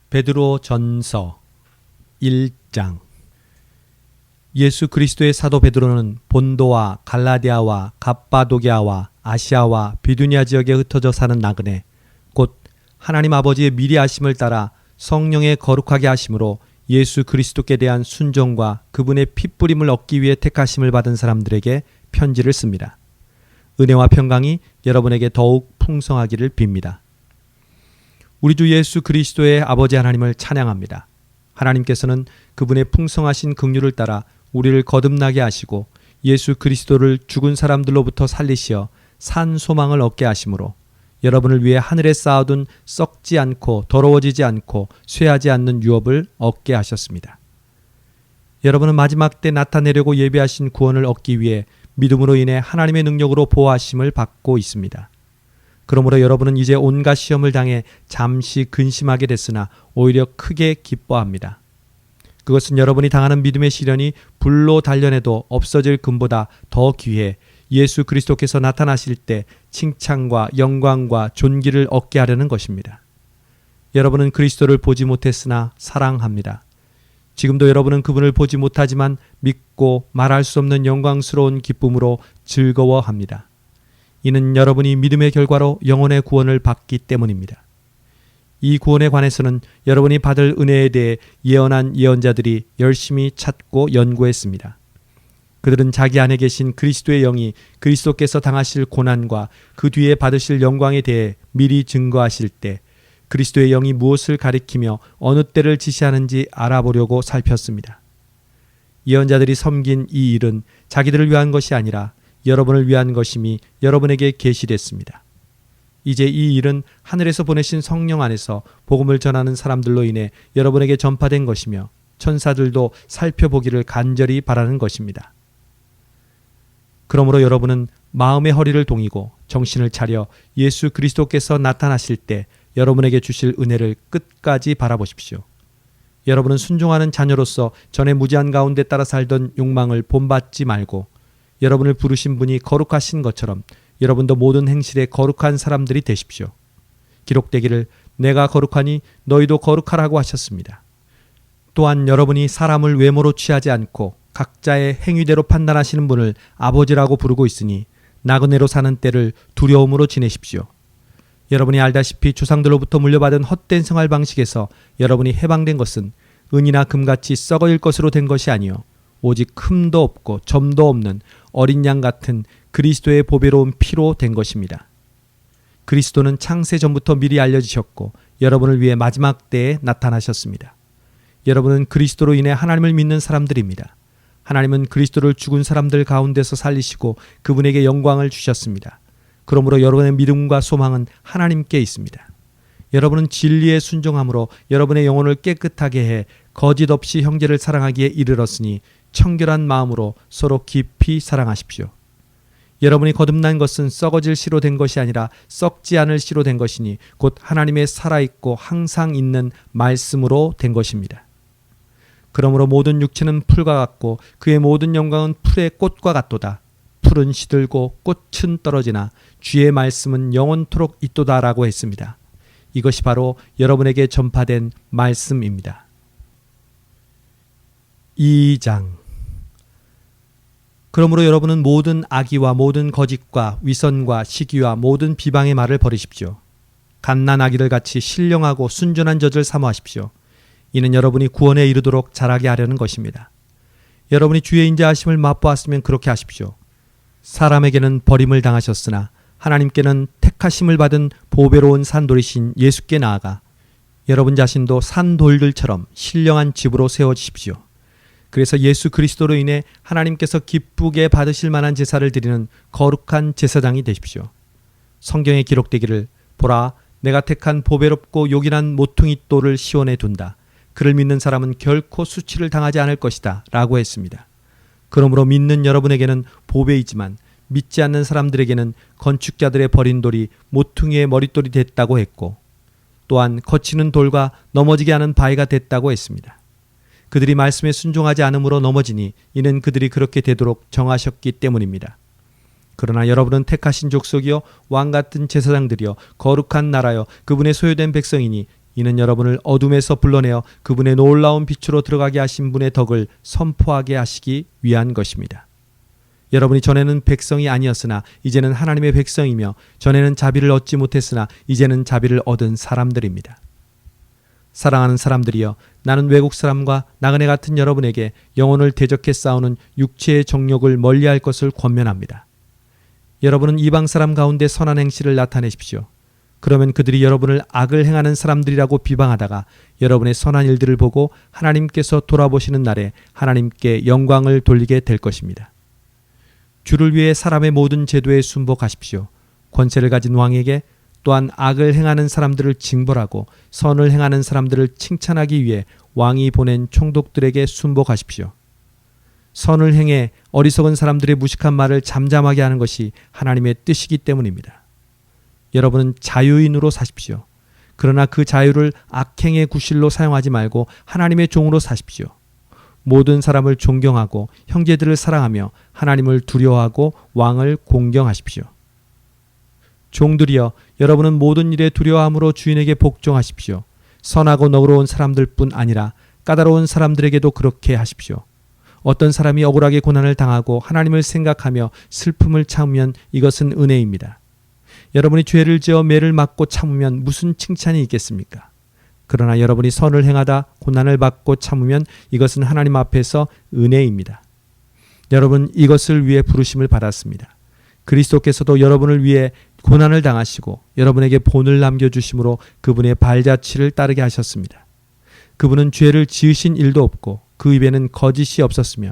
베드로 전서 1장. 예수 그리스도의 사도 베드로는 본도와 갈라디아와 갑바도기아와 아시아와 비두니아 지역에 흩어져 사는 나그네 곧 하나님 아버지의 미리 아심을 따라 성령의 거룩하게 하심으로 예수 그리스도께 대한 순종과 그분의 핏부림을 얻기 위해 택하심을 받은 사람들에게 편지를 씁니다. 은혜와 평강이 여러분에게 더욱 풍성하기를 빕니다. 우리 주 예수 그리스도의 아버지 하나님을 찬양합니다. 하나님께서는 그분의 풍성하신 긍휼을 따라 우리를 거듭나게 하시고 예수 그리스도를 죽은 사람들로부터 살리시어 산 소망을 얻게 하심으로 여러분을 위해 하늘에 쌓아둔 썩지 않고 더러워지지 않고 쇠하지 않는 유업을 얻게 하셨습니다. 여러분은 마지막 때 나타내려고 예비하신 구원을 얻기 위해 믿음으로 인해 하나님의 능력으로 보호하심을 받고 있습니다. 그러므로 여러분은 이제 온갖 시험을 당해 잠시 근심하게 됐으나 오히려 크게 기뻐합니다. 그것은 여러분이 당하는 믿음의 시련이 불로 단련해도 없어질 금보다 더 귀해 예수 그리스도께서 나타나실 때 칭찬과 영광과 존귀를 얻게 하려는 것입니다. 여러분은 그리스도를 보지 못했으나 사랑합니다. 지금도 여러분은 그분을 보지 못하지만 믿고 말할 수 없는 영광스러운 기쁨으로 즐거워합니다. 이는 여러분이 믿음의 결과로 영혼의 구원을 받기 때문입니다. 이 구원에 관해서는 여러분이 받을 은혜에 대해 예언한 예언자들이 열심히 찾고 연구했습니다. 그들은 자기 안에 계신 그리스도의 영이 그리스도께서 당하실 고난과 그 뒤에 받으실 영광에 대해 미리 증거하실 때 그리스도의 영이 무엇을 가리키며 어느 때를 지시하는지 알아보려고 살폈습니다. 예언자들이 섬긴 이 일은 자기들을 위한 것이 아니라 여러분을 위한 것임이 여러분에게 계시됐습니다. 이제 이 일은 하늘에서 보내신 성령 안에서 복음을 전하는 사람들로 인해 여러분에게 전파된 것이며 천사들도 살펴보기를 간절히 바라는 것입니다. 그러므로 여러분은 마음의 허리를 동이고 정신을 차려 예수 그리스도께서 나타나실 때 여러분에게 주실 은혜를 끝까지 바라보십시오. 여러분은 순종하는 자녀로서 전에 무지한 가운데 따라 살던 욕망을 본받지 말고 여러분을 부르신 분이 거룩하신 것처럼 여러분도 모든 행실에 거룩한 사람들이 되십시오. 기록되기를 내가 거룩하니 너희도 거룩하라고 하셨습니다. 또한 여러분이 사람을 외모로 취하지 않고 각자의 행위대로 판단하시는 분을 아버지라고 부르고 있으니 나그네로 사는 때를 두려움으로 지내십시오. 여러분이 알다시피 조상들로부터 물려받은 헛된 생활 방식에서 여러분이 해방된 것은 은이나 금같이 썩어질 것으로 된 것이 아니요 오직 흠도 없고 점도 없는 어린 양 같은 그리스도의 보배로운 피로 된 것입니다. 그리스도는 창세 전부터 미리 알려지셨고 여러분을 위해 마지막 때에 나타나셨습니다. 여러분은 그리스도로 인해 하나님을 믿는 사람들입니다. 하나님은 그리스도를 죽은 사람들 가운데서 살리시고 그분에게 영광을 주셨습니다. 그러므로 여러분의 믿음과 소망은 하나님께 있습니다. 여러분은 진리에 순종함으로 여러분의 영혼을 깨끗하게 해 거짓 없이 형제를 사랑하기에 이르렀으니 청결한 마음으로 서로 깊이 사랑하십시오. 여러분이 거듭난 것은 썩어질 씨로 된 것이 아니라 썩지 않을 씨로 된 것이니 곧 하나님의 살아있고 항상 있는 말씀으로 된 것입니다. 그러므로 모든 육체는 풀과 같고 그의 모든 영광은 풀의 꽃과 같도다. 풀은 시들고 꽃은 떨어지나 주의 말씀은 영원토록 있도다라고 했습니다. 이것이 바로 여러분에게 전파된 말씀입니다. 2장. 그러므로 여러분은 모든 악의와 모든 거짓과 위선과 시기와 모든 비방의 말을 버리십시오. 갓난 아기들 같이 신령하고 순전한 젖을 사모하십시오. 이는 여러분이 구원에 이르도록 자라게 하려는 것입니다. 여러분이 주의 인자하심을 맛보았으면 그렇게 하십시오. 사람에게는 버림을 당하셨으나 하나님께는 택하심을 받은 보배로운 산돌이신 예수께 나아가 여러분 자신도 산돌들처럼 신령한 집으로 세워지십시오. 그래서 예수 그리스도로 인해 하나님께서 기쁘게 받으실 만한 제사를 드리는 거룩한 제사장이 되십시오. 성경에 기록되기를 보라 내가 택한 보배롭고 요긴한 모퉁이 돌을 시온에 둔다. 그를 믿는 사람은 결코 수치를 당하지 않을 것이다 라고 했습니다. 그러므로 믿는 여러분에게는 보배이지만 믿지 않는 사람들에게는 건축자들의 버린 돌이 모퉁이의 머릿돌이 됐다고 했고 또한 거치는 돌과 넘어지게 하는 바위가 됐다고 했습니다. 그들이 말씀에 순종하지 않음으로 넘어지니 이는 그들이 그렇게 되도록 정하셨기 때문입니다. 그러나 여러분은 택하신 족속이요 왕같은 제사장들이요 거룩한 나라요 그분의 소유된 백성이니 이는 여러분을 어둠에서 불러내어 그분의 놀라운 빛으로 들어가게 하신 분의 덕을 선포하게 하시기 위한 것입니다. 여러분이 전에는 백성이 아니었으나 이제는 하나님의 백성이며 전에는 자비를 얻지 못했으나 이제는 자비를 얻은 사람들입니다. 사랑하는 사람들이여, 나는 외국 사람과 나그네 같은 여러분에게 영혼을 대적해 싸우는 육체의 정욕을 멀리할 것을 권면합니다. 여러분은 이방 사람 가운데 선한 행실을 나타내십시오. 그러면 그들이 여러분을 악을 행하는 사람들이라고 비방하다가 여러분의 선한 일들을 보고 하나님께서 돌아보시는 날에 하나님께 영광을 돌리게 될 것입니다. 주를 위해 사람의 모든 제도에 순복하십시오. 권세를 가진 왕에게, 또한 악을 행하는 사람들을 징벌하고 선을 행하는 사람들을 칭찬하기 위해 왕이 보낸 총독들에게 순복하십시오. 선을 행해 어리석은 사람들의 무식한 말을 잠잠하게 하는 것이 하나님의 뜻이기 때문입니다. 여러분은 자유인으로 사십시오. 그러나 그 자유를 악행의 구실로 사용하지 말고 하나님의 종으로 사십시오. 모든 사람을 존경하고 형제들을 사랑하며 하나님을 두려워하고 왕을 공경하십시오. 종들이여, 여러분은 모든 일에 두려워함으로 주인에게 복종하십시오. 선하고 너그러운 사람들뿐 아니라 까다로운 사람들에게도 그렇게 하십시오. 어떤 사람이 억울하게 고난을 당하고 하나님을 생각하며 슬픔을 참으면 이것은 은혜입니다. 여러분이 죄를 지어 매를 맞고 참으면 무슨 칭찬이 있겠습니까? 그러나 여러분이 선을 행하다 고난을 받고 참으면 이것은 하나님 앞에서 은혜입니다. 여러분 이것을 위해 부르심을 받았습니다. 그리스도께서도 여러분을 위해 고난을 당하시고 여러분에게 본을 남겨주심으로 그분의 발자취를 따르게 하셨습니다. 그분은 죄를 지으신 일도 없고 그 입에는 거짓이 없었으며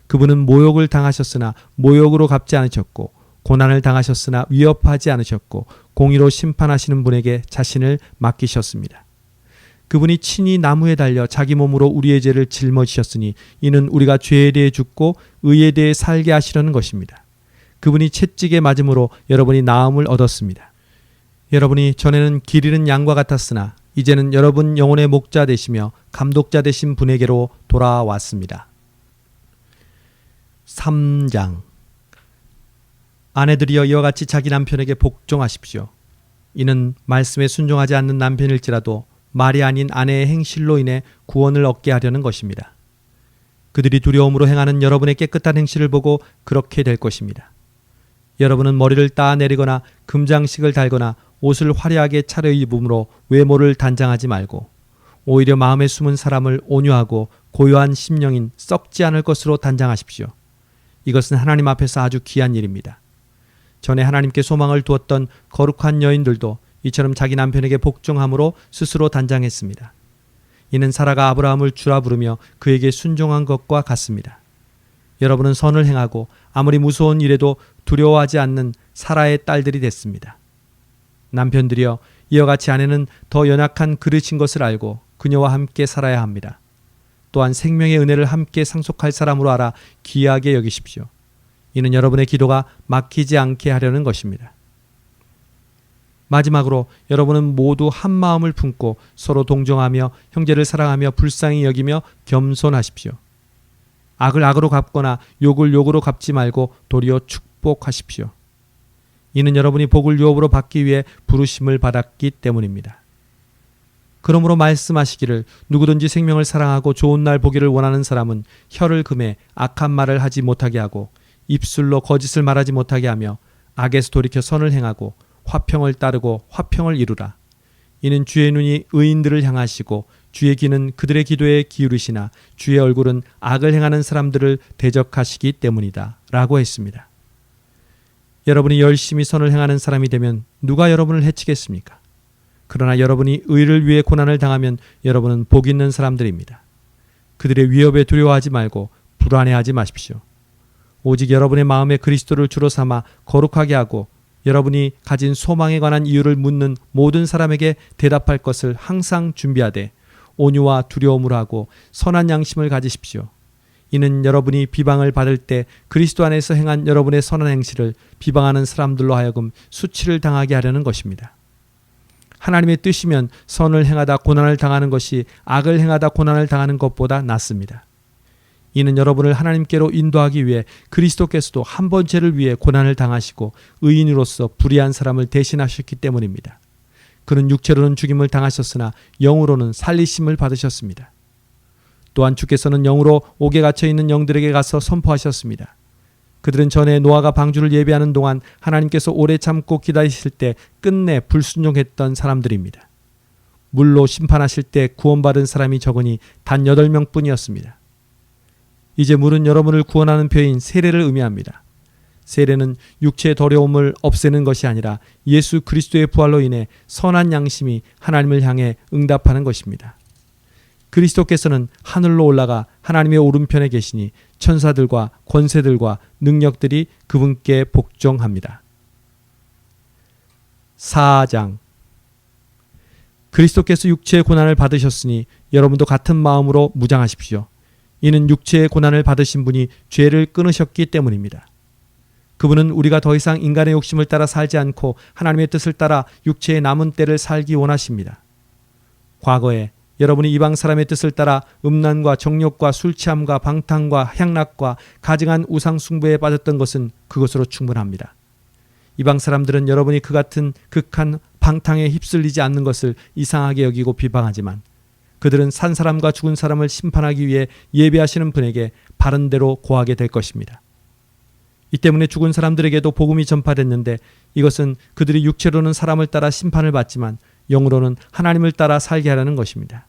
그분은 모욕을 당하셨으나 모욕으로 갚지 않으셨고 고난을 당하셨으나 위협하지 않으셨고 공의로 심판하시는 분에게 자신을 맡기셨습니다. 그분이 친히 나무에 달려 자기 몸으로 우리의 죄를 짊어지셨으니 이는 우리가 죄에 대해 죽고 의에 대해 살게 하시려는 것입니다. 그분이 채찍에 맞음으로 여러분이 나음을 얻었습니다. 여러분이 전에는 길 잃은 양과 같았으나 이제는 여러분 영혼의 목자 되시며 감독자 되신 분에게로 돌아왔습니다. 3장. 아내들이여 이와 같이 자기 남편에게 복종하십시오. 이는 말씀에 순종하지 않는 남편일지라도 말이 아닌 아내의 행실로 인해 구원을 얻게 하려는 것입니다. 그들이 두려움으로 행하는 여러분의 깨끗한 행실을 보고 그렇게 될 것입니다. 여러분은 머리를 따내리거나 금장식을 달거나 옷을 화려하게 차려입음으로 외모를 단장하지 말고 오히려 마음에 숨은 사람을 온유하고 고요한 심령인 썩지 않을 것으로 단장하십시오. 이것은 하나님 앞에서 아주 귀한 일입니다. 전에 하나님께 소망을 두었던 거룩한 여인들도 이처럼 자기 남편에게 복종함으로 스스로 단장했습니다. 이는 사라가 아브라함을 주라 부르며 그에게 순종한 것과 같습니다. 여러분은 선을 행하고 아무리 무서운 일에도 두려워하지 않는 사라의 딸들이 됐습니다. 남편들이여 이와 같이 아내는 더 연약한 그릇인 것을 알고 그녀와 함께 살아야 합니다. 또한 생명의 은혜를 함께 상속할 사람으로 알아 귀하게 여기십시오. 이는 여러분의 기도가 막히지 않게 하려는 것입니다. 마지막으로 여러분은 모두 한 마음을 품고 서로 동정하며 형제를 사랑하며 불쌍히 여기며 겸손하십시오. 악을 악으로 갚거나 욕을 욕으로 갚지 말고 도리어 축복하십시오. 이는 여러분이 복을 유업으로 받기 위해 부르심을 받았기 때문입니다. 그러므로 말씀하시기를 누구든지 생명을 사랑하고 좋은 날 보기를 원하는 사람은 혀를 금해 악한 말을 하지 못하게 하고 입술로 거짓을 말하지 못하게 하며 악에서 돌이켜 선을 행하고 화평을 따르고 화평을 이루라. 이는 주의 눈이 의인들을 향하시고 주의 귀는 그들의 기도에 기울이시나 주의 얼굴은 악을 행하는 사람들을 대적하시기 때문이다. 라고 했습니다. 여러분이 열심히 선을 행하는 사람이 되면 누가 여러분을 해치겠습니까? 그러나 여러분이 의를 위해 고난을 당하면 여러분은 복 있는 사람들입니다. 그들의 위협에 두려워하지 말고 불안해하지 마십시오. 오직 여러분의 마음에 그리스도를 주로 삼아 거룩하게 하고 여러분이 가진 소망에 관한 이유를 묻는 모든 사람에게 대답할 것을 항상 준비하되 온유와 두려움으로 하고 선한 양심을 가지십시오. 이는 여러분이 비방을 받을 때 그리스도 안에서 행한 여러분의 선한 행실을 비방하는 사람들로 하여금 수치를 당하게 하려는 것입니다. 하나님의 뜻이면 선을 행하다 고난을 당하는 것이 악을 행하다 고난을 당하는 것보다 낫습니다. 이는 여러분을 하나님께로 인도하기 위해 그리스도께서도 한 번 죄를 위해 고난을 당하시고 의인으로서 불의한 사람을 대신하셨기 때문입니다. 그는 육체로는 죽임을 당하셨으나 영으로는 살리심을 받으셨습니다. 또한 주께서는 영으로 옥에 갇혀 있는 영들에게 가서 선포하셨습니다. 그들은 전에 노아가 방주를 예비하는 동안 하나님께서 오래 참고 기다리실 때 끝내 불순종했던 사람들입니다. 물로 심판하실 때 구원받은 사람이 적으니 단 8명뿐이었습니다. 이제 물은 여러분을 구원하는 표현 세례를 의미합니다. 세례는 육체의 더러움을 없애는 것이 아니라 예수 그리스도의 부활로 인해 선한 양심이 하나님을 향해 응답하는 것입니다. 그리스도께서는 하늘로 올라가 하나님의 오른편에 계시니 천사들과 권세들과 능력들이 그분께 복종합니다. 4장. 그리스도께서 육체의 고난을 받으셨으니 여러분도 같은 마음으로 무장하십시오. 이는 육체의 고난을 받으신 분이 죄를 끊으셨기 때문입니다. 그분은 우리가 더 이상 인간의 욕심을 따라 살지 않고 하나님의 뜻을 따라 육체의 남은 때를 살기 원하십니다. 과거에 여러분이 이방 사람의 뜻을 따라 음란과 정욕과 술 취함과 방탕과 향락과 가증한 우상 숭배에 빠졌던 것은 그것으로 충분합니다. 이방 사람들은 여러분이 그 같은 극한 방탕에 휩쓸리지 않는 것을 이상하게 여기고 비방하지만 그들은 산 사람과 죽은 사람을 심판하기 위해 예배하시는 분에게 바른 대로 고하게 될 것입니다. 이 때문에 죽은 사람들에게도 복음이 전파됐는데 이것은 그들이 육체로는 사람을 따라 심판을 받지만 영으로는 하나님을 따라 살게 하라는 것입니다.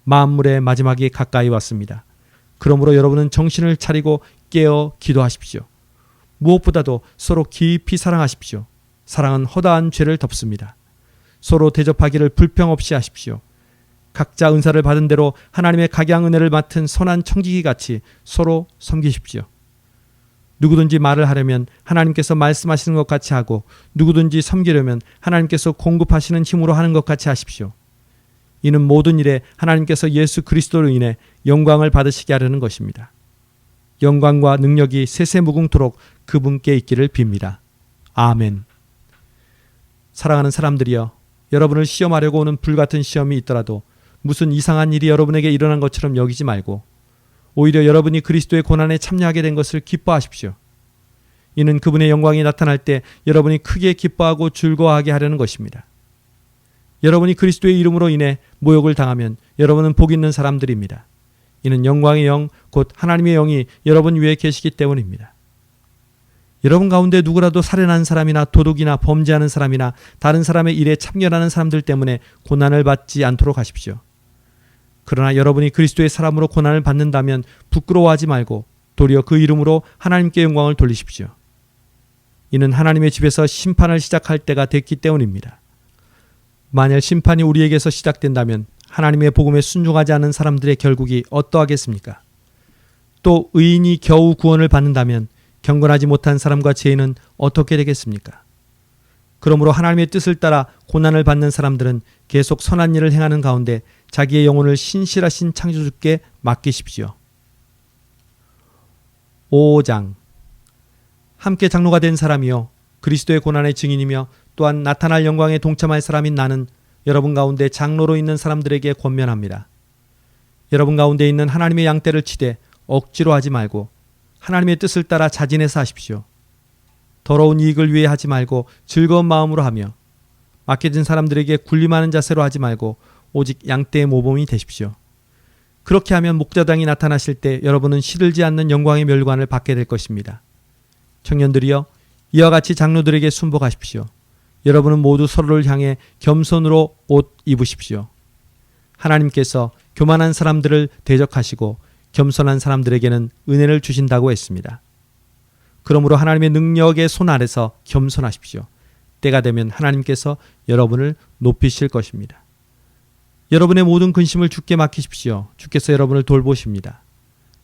만물의 마지막이 가까이 왔습니다. 그러므로 여러분은 정신을 차리고 깨어 기도하십시오. 무엇보다도 서로 깊이 사랑하십시오. 사랑은 허다한 죄를 덮습니다. 서로 대접하기를 불평 없이 하십시오. 각자 은사를 받은 대로 하나님의 각양 은혜를 맡은 선한 청지기 같이 서로 섬기십시오. 누구든지 말을 하려면 하나님께서 말씀하시는 것 같이 하고 누구든지 섬기려면 하나님께서 공급하시는 힘으로 하는 것 같이 하십시오. 이는 모든 일에 하나님께서 예수 그리스도로 인해 영광을 받으시게 하려는 것입니다. 영광과 능력이 세세무궁토록 그분께 있기를 빕니다. 아멘. 사랑하는 사람들이여, 여러분을 시험하려고 오는 불같은 시험이 있더라도 무슨 이상한 일이 여러분에게 일어난 것처럼 여기지 말고 오히려 여러분이 그리스도의 고난에 참여하게 된 것을 기뻐하십시오. 이는 그분의 영광이 나타날 때 여러분이 크게 기뻐하고 즐거워하게 하려는 것입니다. 여러분이 그리스도의 이름으로 인해 모욕을 당하면 여러분은 복 있는 사람들입니다. 이는 영광의 영, 곧 하나님의 영이 여러분 위에 계시기 때문입니다. 여러분 가운데 누구라도 살인하는 사람이나 도둑이나 범죄하는 사람이나 다른 사람의 일에 참여하는 사람들 때문에 고난을 받지 않도록 하십시오. 그러나 여러분이 그리스도의 사람으로 고난을 받는다면 부끄러워하지 말고 도리어 그 이름으로 하나님께 영광을 돌리십시오. 이는 하나님의 집에서 심판을 시작할 때가 됐기 때문입니다. 만약 심판이 우리에게서 시작된다면 하나님의 복음에 순종하지 않은 사람들의 결국이 어떠하겠습니까? 또 의인이 겨우 구원을 받는다면 경건하지 못한 사람과 죄인은 어떻게 되겠습니까? 그러므로 하나님의 뜻을 따라 고난을 받는 사람들은 계속 선한 일을 행하는 가운데 자기의 영혼을 신실하신 창조주께 맡기십시오. 5장. 함께 장로가 된 사람이요 그리스도의 고난의 증인이며 또한 나타날 영광에 동참할 사람인 나는 여러분 가운데 장로로 있는 사람들에게 권면합니다. 여러분 가운데 있는 하나님의 양떼를 치되 억지로 하지 말고 하나님의 뜻을 따라 자진해서 하십시오. 더러운 이익을 위해 하지 말고 즐거운 마음으로 하며 맡겨진 사람들에게 군림하는 자세로 하지 말고 오직 양떼의 모범이 되십시오. 그렇게 하면 목자당이 나타나실 때 여러분은 시들지 않는 영광의 멸관을 받게 될 것입니다. 청년들이여, 이와 같이 장로들에게 순복하십시오. 여러분은 모두 서로를 향해 겸손으로 옷 입으십시오. 하나님께서 교만한 사람들을 대적하시고 겸손한 사람들에게는 은혜를 주신다고 했습니다. 그러므로 하나님의 능력의 손 아래서 겸손하십시오. 때가 되면 하나님께서 여러분을 높이실 것입니다. 여러분의 모든 근심을 주께 맡기십시오. 주께서 여러분을 돌보십니다.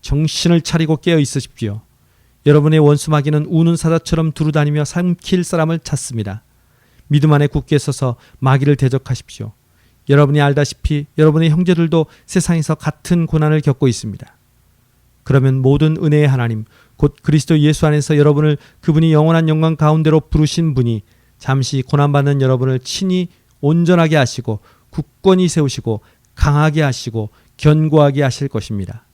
정신을 차리고 깨어 있으십시오. 여러분의 원수 마귀는 우는 사자처럼 두루다니며 삼킬 사람을 찾습니다. 믿음 안에 굳게 서서 마귀를 대적하십시오. 여러분이 알다시피 여러분의 형제들도 세상에서 같은 고난을 겪고 있습니다. 그러면 모든 은혜의 하나님, 곧 그리스도 예수 안에서 여러분을 그분이 영원한 영광 가운데로 부르신 분이 잠시 고난받는 여러분을 친히 온전하게 하시고 굳건히 세우시고 강하게 하시고 견고하게 하실 것입니다.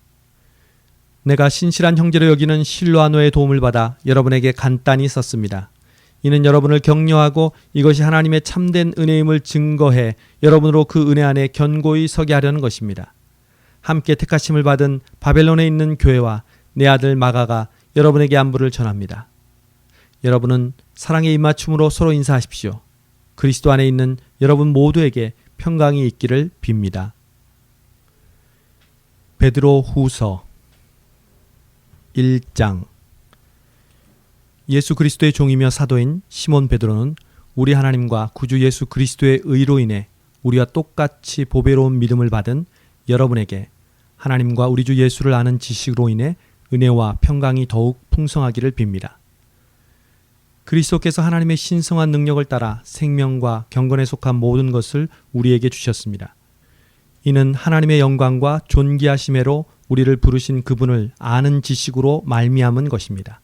내가 신실한 형제로 여기는 실로아노의 도움을 받아 여러분에게 간단히 썼습니다. 이는 여러분을 격려하고 이것이 하나님의 참된 은혜임을 증거해 여러분으로 그 은혜 안에 견고히 서게 하려는 것입니다. 함께 택하심을 받은 바벨론에 있는 교회와 내 아들 마가가 여러분에게 안부를 전합니다. 여러분은 사랑의 입맞춤으로 서로 인사하십시오. 그리스도 안에 있는 여러분 모두에게 평강이 있기를 빕니다. 베드로 후서 1장. 예수 그리스도의 종이며 사도인 시몬 베드로는 우리 하나님과 구주 예수 그리스도의 의로 인해 우리와 똑같이 보배로운 믿음을 받은 여러분에게 하나님과 우리 주 예수를 아는 지식으로 인해 은혜와 평강이 더욱 풍성하기를 빕니다. 그리스도께서 하나님의 신성한 능력을 따라 생명과 경건에 속한 모든 것을 우리에게 주셨습니다. 이는 하나님의 영광과 존귀하심으로 우리를 부르신 그분을 아는 지식으로 말미암은 것입니다.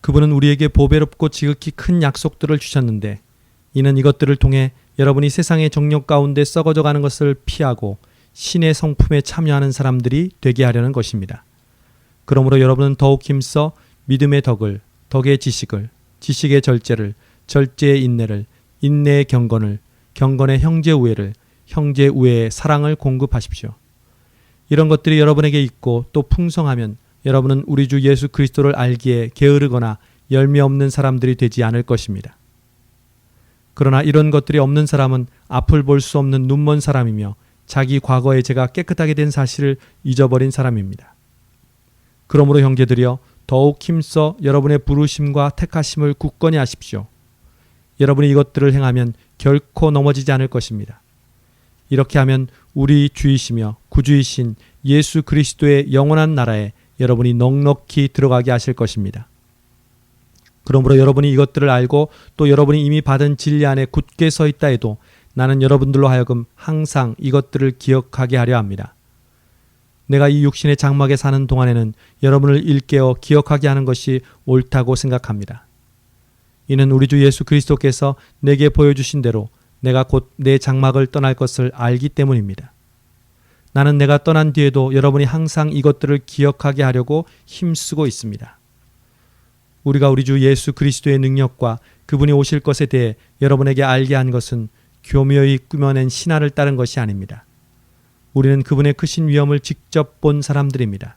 그분은 우리에게 보배롭고 지극히 큰 약속들을 주셨는데 이는 이것들을 통해 여러분이 세상의 정욕 가운데 썩어져 가는 것을 피하고 신의 성품에 참여하는 사람들이 되게 하려는 것입니다. 그러므로 여러분은 더욱 힘써 믿음의 덕을, 덕의 지식을, 지식의 절제를, 절제의 인내를, 인내의 경건을, 경건의 형제 우애를, 형제 우애의 사랑을 공급하십시오. 이런 것들이 여러분에게 있고 또 풍성하면 여러분은 우리 주 예수 그리스도를 알기에 게으르거나 열매 없는 사람들이 되지 않을 것입니다. 그러나 이런 것들이 없는 사람은 앞을 볼 수 없는 눈먼 사람이며 자기 과거의 죄가 깨끗하게 된 사실을 잊어버린 사람입니다. 그러므로 형제들이여 더욱 힘써 여러분의 부르심과 택하심을 굳건히 하십시오. 여러분이 이것들을 행하면 결코 넘어지지 않을 것입니다. 이렇게 하면 우리 주이시며 구주이신 예수 그리스도의 영원한 나라에 여러분이 넉넉히 들어가게 하실 것입니다. 그러므로 여러분이 이것들을 알고 또 여러분이 이미 받은 진리 안에 굳게 서 있다 해도 나는 여러분들로 하여금 항상 이것들을 기억하게 하려 합니다. 내가 이 육신의 장막에 사는 동안에는 여러분을 일깨워 기억하게 하는 것이 옳다고 생각합니다. 이는 우리 주 예수 그리스도께서 내게 보여주신 대로 내가 곧 내 장막을 떠날 것을 알기 때문입니다. 나는 내가 떠난 뒤에도 여러분이 항상 이것들을 기억하게 하려고 힘쓰고 있습니다. 우리가 우리 주 예수 그리스도의 능력과 그분이 오실 것에 대해 여러분에게 알게 한 것은 교묘히 꾸며낸 신화를 따른 것이 아닙니다. 우리는 그분의 크신 위엄을 직접 본 사람들입니다.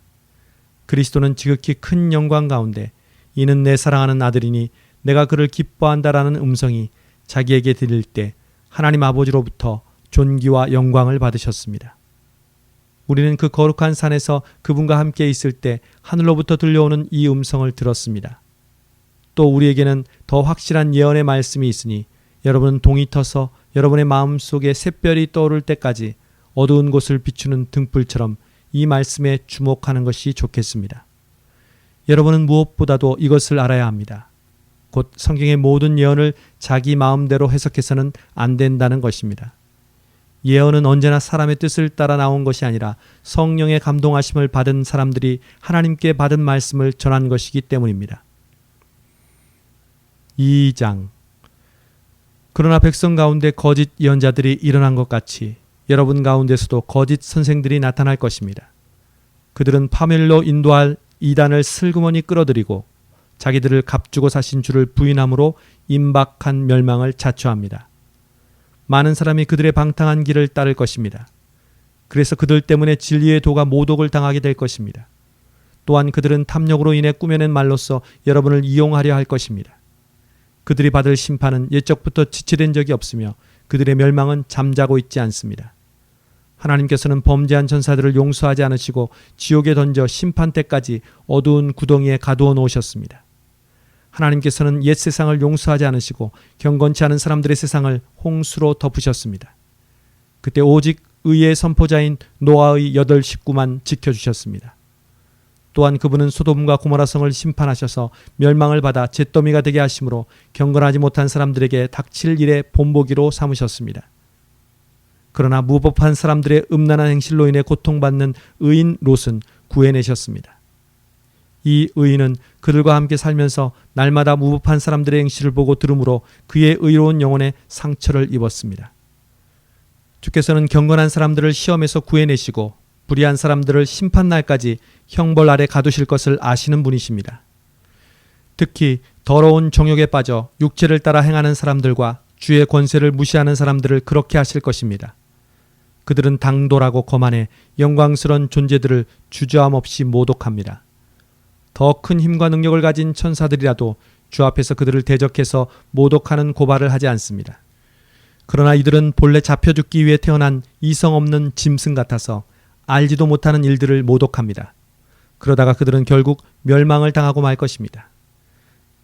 그리스도는 지극히 큰 영광 가운데 이는 내 사랑하는 아들이니 내가 그를 기뻐한다라는 음성이 자기에게 들릴 때 하나님 아버지로부터 존귀와 영광을 받으셨습니다. 우리는 그 거룩한 산에서 그분과 함께 있을 때 하늘로부터 들려오는 이 음성을 들었습니다. 또 우리에게는 더 확실한 예언의 말씀이 있으니 여러분은 동이 터서 여러분의 마음속에 샛별이 떠오를 때까지 어두운 곳을 비추는 등불처럼 이 말씀에 주목하는 것이 좋겠습니다. 여러분은 무엇보다도 이것을 알아야 합니다. 곧 성경의 모든 예언을 자기 마음대로 해석해서는 안 된다는 것입니다. 예언은 언제나 사람의 뜻을 따라 나온 것이 아니라 성령의 감동하심을 받은 사람들이 하나님께 받은 말씀을 전한 것이기 때문입니다. 2장. 그러나 백성 가운데 거짓 예언자들이 일어난 것 같이 여러분 가운데서도 거짓 선생들이 나타날 것입니다. 그들은 파멸로 인도할 이단을 슬그머니 끌어들이고 자기들을 값주고 사신 주를 부인함으로 임박한 멸망을 자초합니다. 많은 사람이 그들의 방탕한 길을 따를 것입니다. 그래서 그들 때문에 진리의 도가 모독을 당하게 될 것입니다. 또한 그들은 탐욕으로 인해 꾸며낸 말로써 여러분을 이용하려 할 것입니다. 그들이 받을 심판은 옛적부터 지체된 적이 없으며 그들의 멸망은 잠자고 있지 않습니다. 하나님께서는 범죄한 전사들을 용서하지 않으시고 지옥에 던져 심판 때까지 어두운 구덩이에 가두어 놓으셨습니다. 하나님께서는 옛 세상을 용서하지 않으시고 경건치 않은 사람들의 세상을 홍수로 덮으셨습니다. 그때 오직 의의 선포자인 노아의 8 식구만 지켜주셨습니다. 또한 그분은 소돔과 고모라 성을 심판하셔서 멸망을 받아 잿더미가 되게 하심으로 경건하지 못한 사람들에게 닥칠 일에 본보기로 삼으셨습니다. 그러나 무법한 사람들의 음란한 행실로 인해 고통받는 의인 롯은 구해내셨습니다. 이 의인은 그들과 함께 살면서 날마다 무법한 사람들의 행실을 보고 들음으로 그의 의로운 영혼에 상처를 입었습니다. 주께서는 경건한 사람들을 시험에서 구해내시고 불의한 사람들을 심판날까지 형벌 아래 가두실 것을 아시는 분이십니다. 특히 더러운 정욕에 빠져 육체를 따라 행하는 사람들과 주의 권세를 무시하는 사람들을 그렇게 하실 것입니다. 그들은 당돌하고 거만해 영광스러운 존재들을 주저함 없이 모독합니다. 더 큰 힘과 능력을 가진 천사들이라도 주 앞에서 그들을 대적해서 모독하는 고발을 하지 않습니다. 그러나 이들은 본래 잡혀 죽기 위해 태어난 이성 없는 짐승 같아서 알지도 못하는 일들을 모독합니다. 그러다가 그들은 결국 멸망을 당하고 말 것입니다.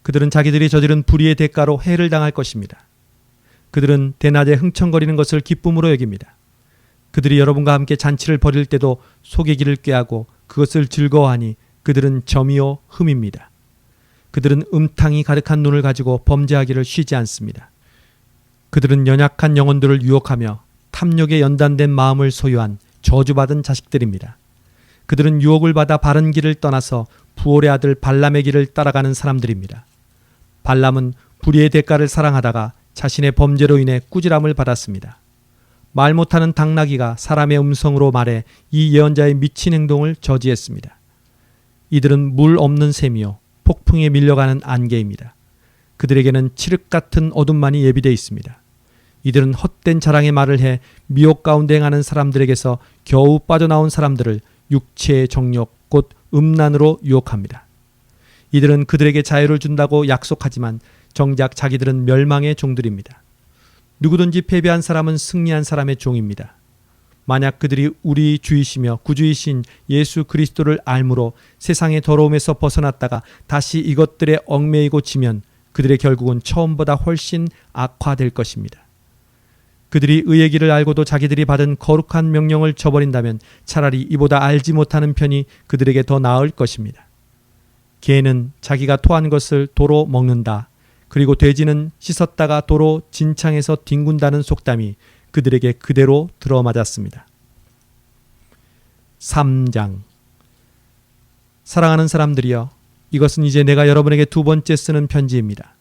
그들은 자기들이 저지른 불의의 대가로 해를 당할 것입니다. 그들은 대낮에 흥청거리는 것을 기쁨으로 여깁니다. 그들이 여러분과 함께 잔치를 벌일 때도 소개기를 꾀하고 그것을 즐거워하니 그들은 점이요 흠입니다. 그들은 음탕이 가득한 눈을 가지고 범죄하기를 쉬지 않습니다. 그들은 연약한 영혼들을 유혹하며 탐욕에 연단된 마음을 소유한 저주받은 자식들입니다. 그들은 유혹을 받아 바른 길을 떠나서 부올의 아들 발람의 길을 따라가는 사람들입니다. 발람은 불의의 대가를 사랑하다가 자신의 범죄로 인해 꾸지람을 받았습니다. 말 못하는 당나귀가 사람의 음성으로 말해 이 예언자의 미친 행동을 저지했습니다. 이들은 물 없는 샘이요 폭풍에 밀려가는 안개입니다. 그들에게는 칠흑 같은 어둠만이 예비되어 있습니다. 이들은 헛된 자랑의 말을 해 미혹 가운데 행하는 사람들에게서 겨우 빠져나온 사람들을 육체의 정욕 곧 음란으로 유혹합니다. 이들은 그들에게 자유를 준다고 약속하지만 정작 자기들은 멸망의 종들입니다. 누구든지 패배한 사람은 승리한 사람의 종입니다. 만약 그들이 우리 주이시며 구주이신 예수 그리스도를 알므로 세상의 더러움에서 벗어났다가 다시 이것들에 얽매이고 지면 그들의 결국은 처음보다 훨씬 악화될 것입니다. 그들이 의의 길을 알고도 자기들이 받은 거룩한 명령을 저버린다면 차라리 이보다 알지 못하는 편이 그들에게 더 나을 것입니다. 개는 자기가 토한 것을 도로 먹는다. 그리고 돼지는 씻었다가 도로 진창에서 뒹군다는 속담이 그들에게 그대로 들어맞았습니다. 3장. 사랑하는 사람들이여, 이것은 이제 내가 여러분에게 두 번째 쓰는 편지입니다.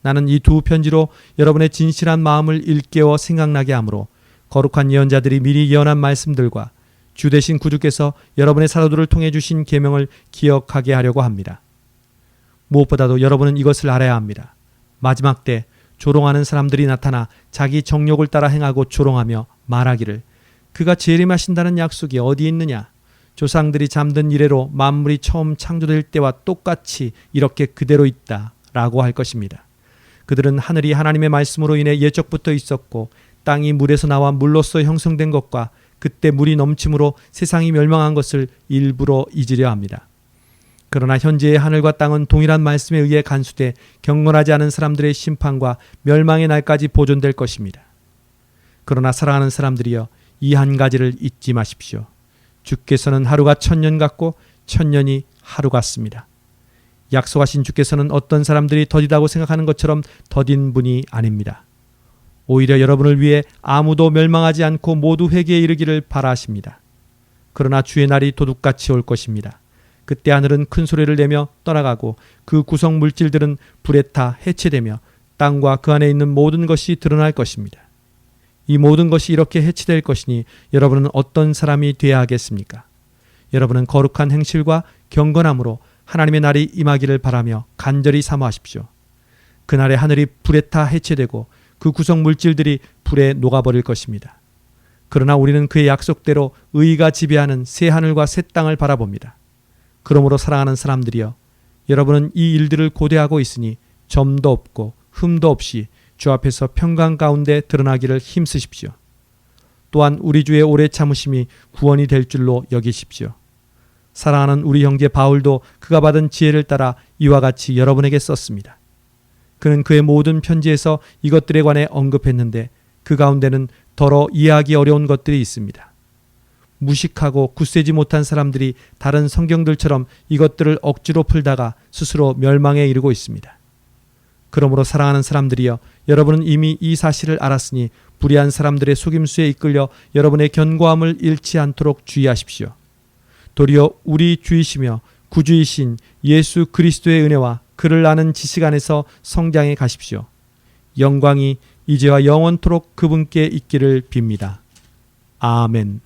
나는 이 두 편지로 여러분의 진실한 마음을 일깨워 생각나게 하므로 거룩한 예언자들이 미리 예언한 말씀들과 주 되신 구주께서 여러분의 사도들을 통해 주신 계명을 기억하게 하려고 합니다. 무엇보다도 여러분은 이것을 알아야 합니다. 마지막 때 조롱하는 사람들이 나타나 자기 정욕을 따라 행하고 조롱하며 말하기를 그가 재림하신다는 약속이 어디 있느냐? 조상들이 잠든 이래로 만물이 처음 창조될 때와 똑같이 이렇게 그대로 있다 라고 할 것입니다. 그들은 하늘이 하나님의 말씀으로 인해 예적부터 있었고 땅이 물에서 나와 물로서 형성된 것과 그때 물이 넘침으로 세상이 멸망한 것을 일부러 잊으려 합니다. 그러나 현재의 하늘과 땅은 동일한 말씀에 의해 간수돼 경건하지 않은 사람들의 심판과 멸망의 날까지 보존될 것입니다. 그러나 사랑하는 사람들이여, 이 한 가지를 잊지 마십시오. 주께서는 하루가 1000년 같고 1000년이 하루 같습니다. 약속하신 주께서는 어떤 사람들이 더디다고 생각하는 것처럼 더딘 분이 아닙니다. 오히려 여러분을 위해 아무도 멸망하지 않고 모두 회개에 이르기를 바라십니다. 그러나 주의 날이 도둑같이 올 것입니다. 그때 하늘은 큰 소리를 내며 떠나가고 그 구성 물질들은 불에 타 해체되며 땅과 그 안에 있는 모든 것이 드러날 것입니다. 이 모든 것이 이렇게 해체될 것이니 여러분은 어떤 사람이 되어야 하겠습니까? 여러분은 거룩한 행실과 경건함으로 하나님의 날이 임하기를 바라며 간절히 사모하십시오. 그날에 하늘이 불에 타 해체되고 그 구성 물질들이 불에 녹아버릴 것입니다. 그러나 우리는 그의 약속대로 의가 지배하는 새 하늘과 새 땅을 바라봅니다. 그러므로 사랑하는 사람들이여, 여러분은 이 일들을 고대하고 있으니 점도 없고 흠도 없이 주 앞에서 평강 가운데 드러나기를 힘쓰십시오. 또한 우리 주의 오래 참으심이 구원이 될 줄로 여기십시오. 사랑하는 우리 형제 바울도 그가 받은 지혜를 따라 이와 같이 여러분에게 썼습니다. 그는 그의 모든 편지에서 이것들에 관해 언급했는데 그 가운데는 더러 이해하기 어려운 것들이 있습니다. 무식하고 굳세지 못한 사람들이 다른 성경들처럼 이것들을 억지로 풀다가 스스로 멸망에 이르고 있습니다. 그러므로 사랑하는 사람들이여, 여러분은 이미 이 사실을 알았으니 불의한 사람들의 속임수에 이끌려 여러분의 견고함을 잃지 않도록 주의하십시오. 도리어 우리 주이시며 구주이신 예수 그리스도의 은혜와 그를 아는 지식 안에서 성장해 가십시오. 영광이 이제와 영원토록 그분께 있기를 빕니다. 아멘.